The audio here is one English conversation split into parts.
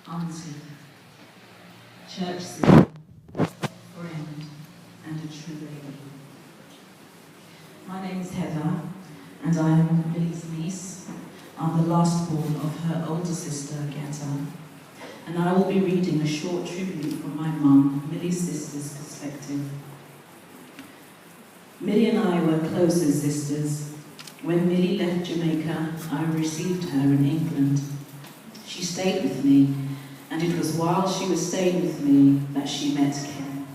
auntie, church sister, friend, and a true lady. My name is Heather, and I am Millie's niece. I'm the last born of her older sister, Getta, and I will be reading a short tribute from my mum, Millie's sister's perspective. Millie and I were close as sisters. When Millie left Jamaica, I received her in England. She stayed with me, and it was while she was staying with me that she met Ken.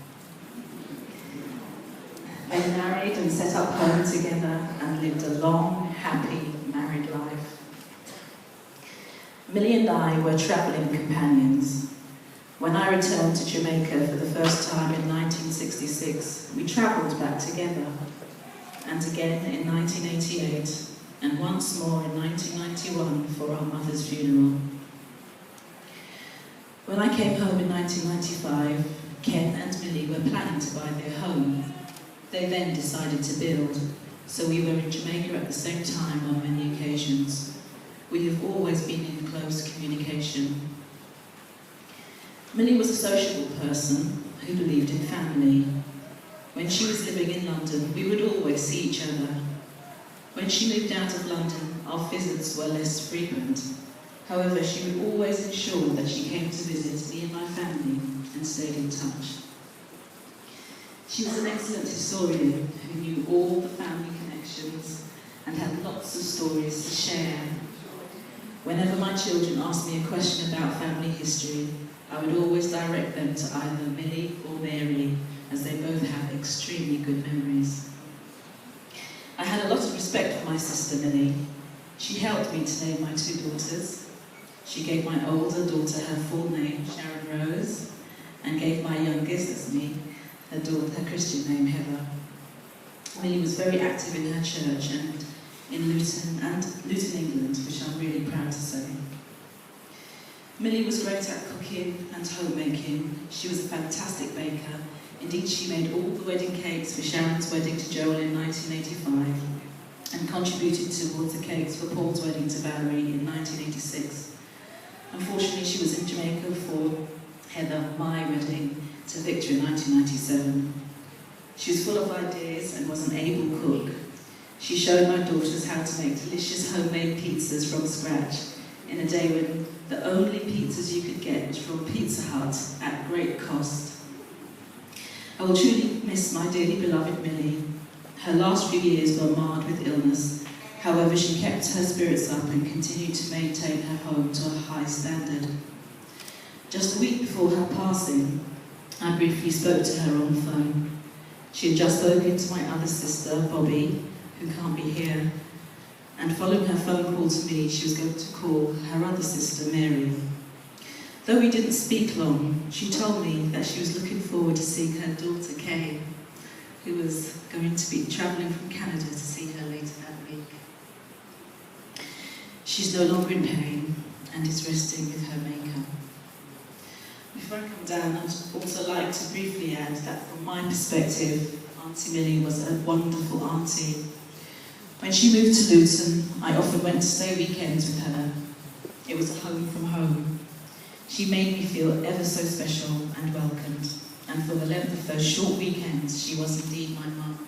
They married and set up home together and lived a long, happy, married life. Millie and I were travelling companions. When I returned to Jamaica for the first time in 1966, we travelled back together, and again in 1988, and once more in 1991 for our mother's funeral. When I came home in 1995, Ken and Millie were planning to buy their home. They then decided to build, so we were in Jamaica at the same time on many occasions. We have always been in close communication. Millie was a sociable person who believed in family. When she was living in London, we would always see each other. When she moved out of London, our visits were less frequent. However, she would always ensure that she came to visit me and my family and stayed in touch. She was an excellent historian who knew all the family connections and had lots of stories to share. Whenever my children asked me a question about family history, I would always direct them to either Millie or Mary, as they both have extremely good memories. I had a lot of respect for my sister Millie. She helped me to name my two daughters. She gave my older daughter her full name, Sharon Rose, and gave my youngest, that's me, her Christian name, Heather. Millie was very active in her church and in Luton, England, which I'm really proud to say. Millie was great at cooking and homemaking. She was a fantastic baker. Indeed, she made all the wedding cakes for Sharon's wedding to Joel in 1985 and contributed towards the cakes for Paul's wedding to Valerie in 1986. Unfortunately, she was in Jamaica for Heather, my wedding, to Victor in 1997. She was full of ideas and was an able cook. She showed my daughters how to make delicious homemade pizzas from scratch in a day when the only pizzas you could get was from Pizza Hut at great cost. I will truly miss my dearly beloved Millie. Her last few years were marred with illness. However, she kept her spirits up and continued to maintain her home to a high standard. Just a week before her passing, I briefly spoke to her on the phone. She had just spoken to my other sister, Bobby, who can't be here, and following her phone call to me, she was going to call her other sister, Mary. Though we didn't speak long, she told me that she was looking forward to seeing her daughter, Kay, who was going to be travelling from Canada to see her later that week. She's no longer in pain and is resting with her maker. Before I come down, I'd also like to briefly add that from my perspective, Auntie Millie was a wonderful auntie. When she moved to Luton, I often went to stay weekends with her. It was a home from home. She made me feel ever so special and welcomed, and for the length of those short weekends, she was indeed my mum.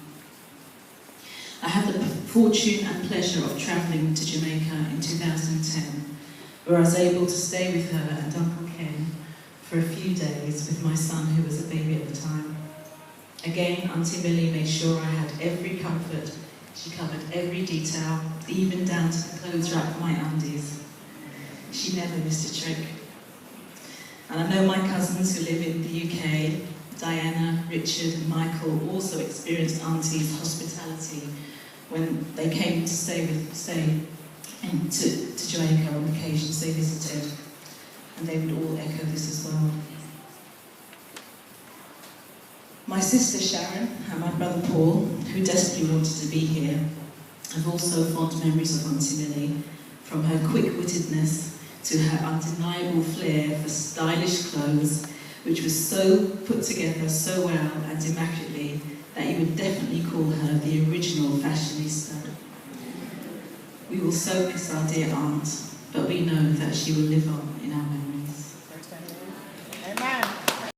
I had the fortune and pleasure of travelling to Jamaica in 2010, where I was able to stay with her and Uncle Ken for a few days with my son, who was a baby at the time. Again, Auntie Millie made sure I had every comfort. She covered every detail, even down to the clothes rack for my undies. She never missed a trick. And I know my cousins who live in the UK, Diana, Richard and Michael, also experienced Auntie's hospitality when they came to stay to Jamaica on occasions they visited. And they would all echo this as well. My sister Sharon and my brother Paul, who desperately wanted to be here, have also fond memories of Auntie Millie, from her quick-wittedness to her undeniable flair for stylish clothes, which was so put together so well and immaculately that you would definitely call her the original fashionista. We will so miss our dear aunt, but we know that she will live on